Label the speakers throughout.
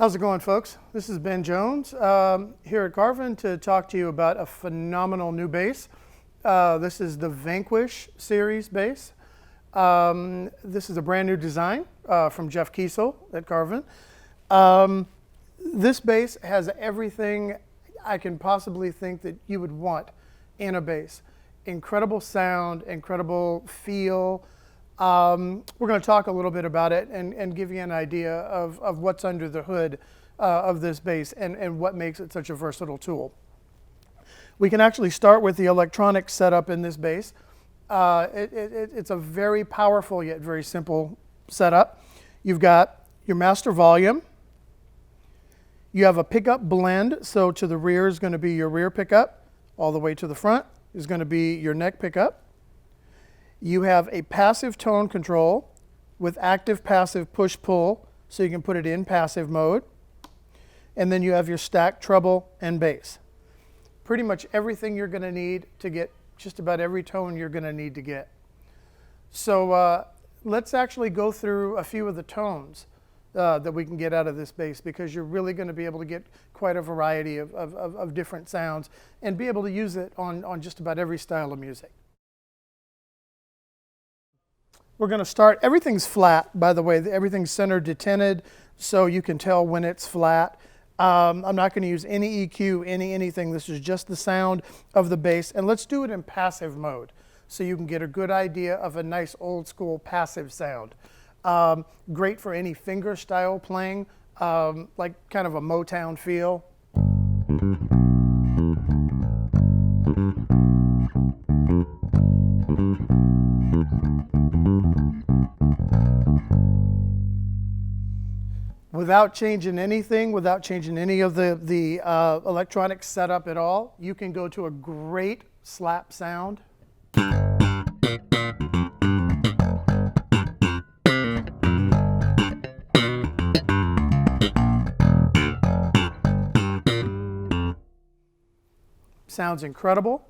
Speaker 1: How's it going, folks? This is Ben Jones here at Carvin to talk to you about a phenomenal new bass. This is the Vanquish series bass. This is a brand new design from Jeff Kiesel at Carvin. This bass has everything I can possibly think that you would want in a bass. Incredible sound, incredible feel. We're going to talk a little bit about it and give you an idea of what's under the hood of this bass and what makes it such a versatile tool. We can actually start with the electronic setup in this bass. It's a very powerful yet very simple setup. You've got your master volume. You have a pickup blend, so to the rear is going to be your rear pickup. All the way to the front is going to be your neck pickup. You have a passive tone control with active passive push-pull, so you can put it in passive mode. And then you have your stacked treble and bass. Pretty much everything you're going to need to get just about every tone you're going to need to get. So let's actually go through a few of the tones that we can get out of this bass, because you're really going to be able to get quite a variety of different sounds and be able to use it on just about every style of music. We're going to start, everything's flat, by the way, everything's center detented, so you can tell when it's flat. I'm not going to use any EQ, anything. This is just the sound of the bass, and let's do it in passive mode so you can get a good idea of a nice old school passive sound. Great for any finger style playing, like kind of a Motown feel. Without changing anything, without changing any of the electronic setup at all, you can go to a great slap sound. Sounds incredible.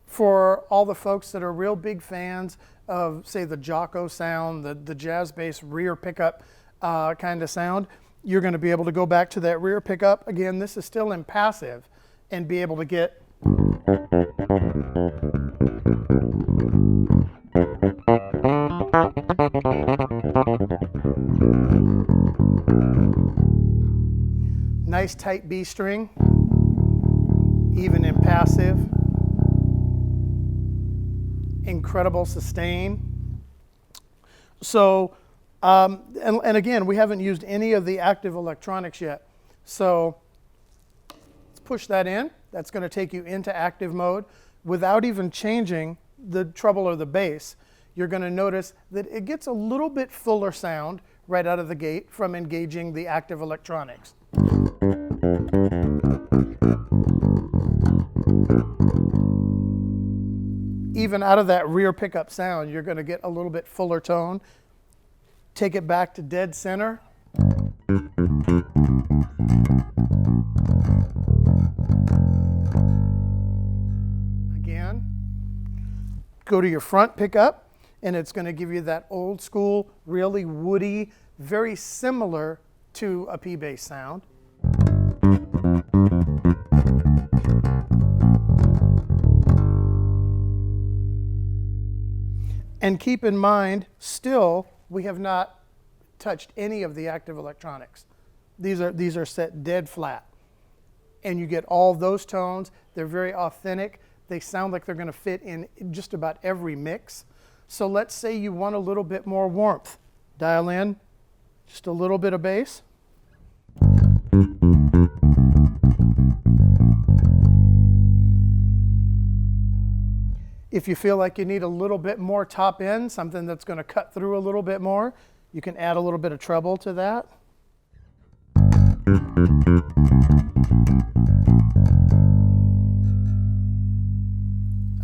Speaker 1: For all the folks that are real big fans of, say, the Jocko sound, the jazz bass rear pickup kind of sound, you're going to be able to go back to that rear pickup. Again, this is still in passive, and be able to get nice tight B string, even in passive. Incredible sustain. So and again, we haven't used any of the active electronics yet. So let's push that in. That's going to take you into active mode without even changing the treble or the bass. You're going to notice that it gets a little bit fuller sound right out of the gate from engaging the active electronics. Even out of that rear pickup sound, you're going to get a little bit fuller tone. Take it back to dead center. Again, go to your front pickup, and it's going to give you that old school, really woody, very similar to a P-bass sound. And keep in mind, still, we have not touched any of the active electronics. These are set dead flat. And you get all those tones. They're very authentic. They sound like they're going to fit in just about every mix. So let's say you want a little bit more warmth. Dial in just a little bit of bass. If you feel like you need a little bit more top end, something that's going to cut through a little bit more, you can add a little bit of treble to that.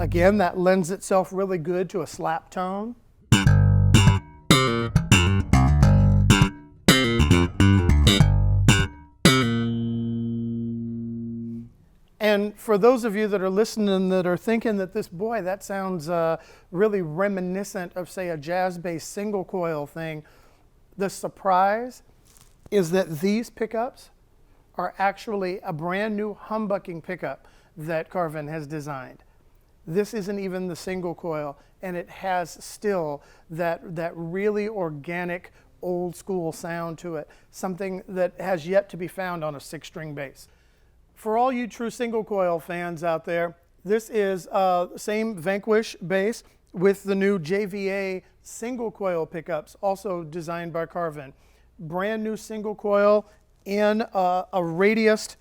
Speaker 1: Again, that lends itself really good to a slap tone. And for those of you that are listening that are thinking that that sounds really reminiscent of, say, a jazz bass single coil thing, the surprise is that these pickups are actually a brand new humbucking pickup that Carvin has designed. This isn't even the single coil, and it has still that really organic, old school sound to it, something that has yet to be found on a 6-string bass. For all you true single coil fans out there, this is the same Vanquish bass with the new JVA single coil pickups, also designed by Carvin. Brand new single coil in a radiused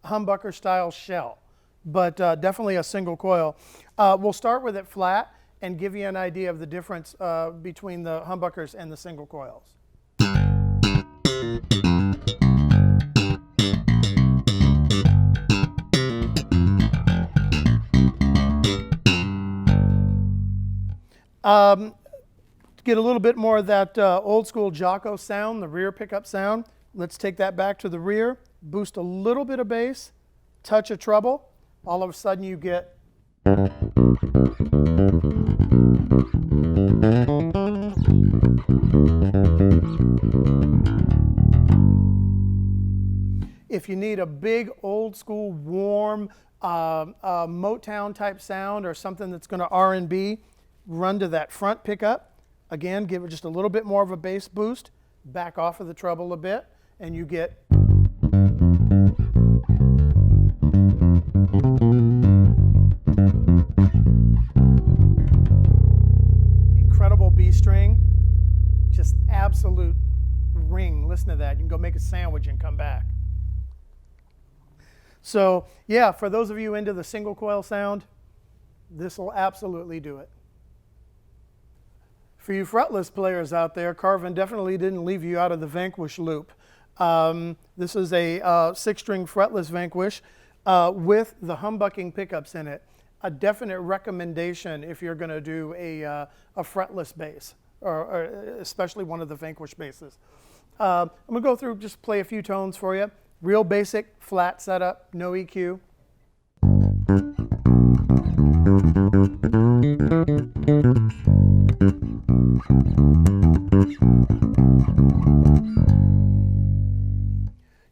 Speaker 1: humbucker style shell, but definitely a single coil. We'll start with it flat and give you an idea of the difference between the humbuckers and the single coils. To get a little bit more of that old school Jocko sound, the rear pickup sound, let's take that back to the rear, boost a little bit of bass, touch of treble, all of a sudden you get if you need a big old school warm Motown type sound or something that's going to R&B, run to that front pickup. Again, give it just a little bit more of a bass boost, back off of the treble a bit, and you get incredible B string, just absolute ring. Listen to that. You can go make a sandwich and come back. So yeah, for those of you into the single coil sound, this will absolutely do it. For you fretless players out there, Carvin definitely didn't leave you out of the Vanquish loop. This is a 6-string fretless Vanquish with the humbucking pickups in it. A definite recommendation if you're going to do a fretless bass, or especially one of the Vanquish basses. I'm going to go through, just play a few tones for you. Real basic, flat setup, no EQ.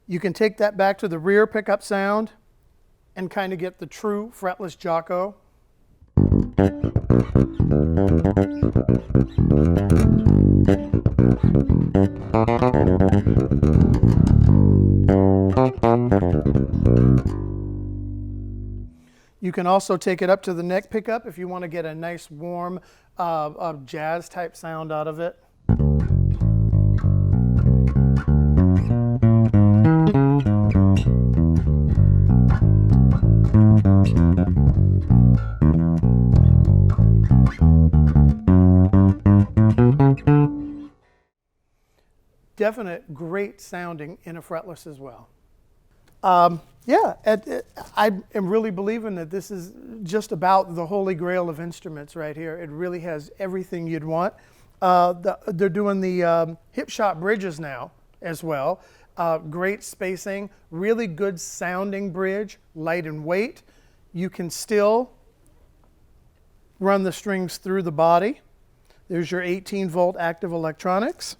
Speaker 1: You can take that back to the rear pickup sound and kind of get the true fretless Jocko. You can also take it up to the neck pickup if you want to get a nice warm jazz type sound out of it. Definite great sounding in a fretless as well. Yeah, I am really believing that this is just about the holy grail of instruments right here. It really has everything you'd want. They're doing the Hipshot bridges now as well. Great spacing, really good sounding bridge, light in weight. You can still run the strings through the body. There's your 18-volt active electronics.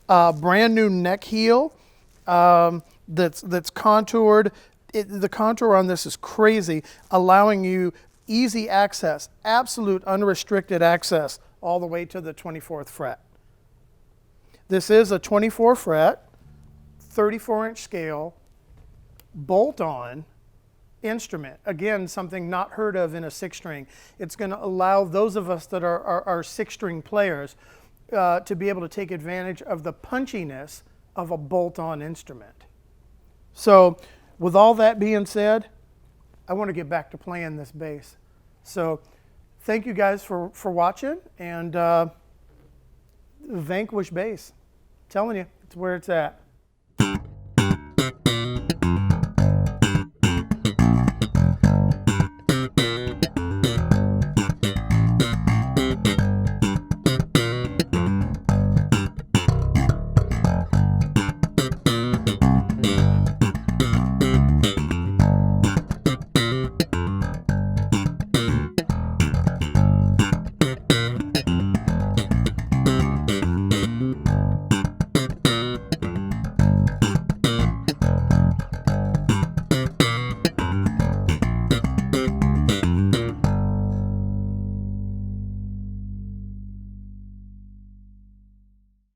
Speaker 1: Brand new neck heel that's contoured. The contour on this is crazy, allowing you easy access, absolute unrestricted access all the way to the 24th fret. This is a 24 fret, 34-inch scale, bolt-on instrument. Again, something not heard of in a 6-string. It's going to allow those of us that are 6-string players to be able to take advantage of the punchiness of a bolt-on instrument. So with all that being said, I want to get back to playing this bass. So thank you guys for watching, and Vanquish bass. I'm telling you, it's where it's at.